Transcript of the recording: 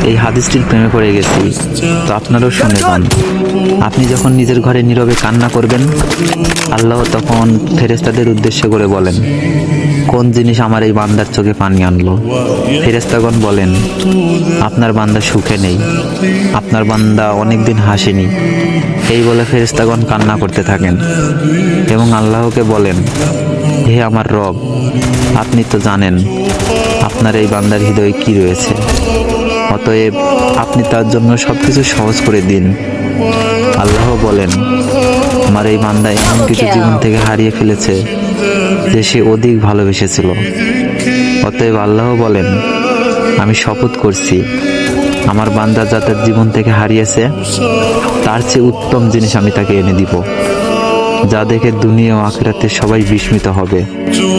এই হাদিসটির প্রেমে পড়ে গেছি, তো আপনারাও শুনে যান। আপনি যখন নিজের ঘরে নীরবে কান্না করবেন, আল্লাহ তখন ফেরেশতাদের উদ্দেশ্য করে বলেন, কোন জিনিস আমার এই বান্দার চোখে পানি আনলো? ফেরেশতাগণ বলেন, আপনার বান্দা সুখে নেই, আপনার বান্দা অনেকদিন হাসেনি। এই বলে ফেরেশতাগণ কান্না করতে থাকেন এবং আল্লাহকে বলেন, হে আমার রব, আপনি তো জানেন আপনার এই বান্দার হৃদয়ে কি রয়েছে, অতএব আপনি তার জন্য সবকিছু সহজ করে দিন। আল্লাহ বলেন, আমার এই বান্দা এমন কিছু জীবন থেকে হারিয়ে ফেলেছে যে সে অধিক ভালোবেসেছিল। অতএব আল্লাহ বলেন, আমি শপথ করছি, আমার বান্দা যা তার জীবন থেকে হারিয়েছে তার চেয়ে উত্তম জিনিস আমি তাকে এনে দিব, যা দেখে দুনিয়া ও আখিরাতে সবাই বিস্মিত হবে। जो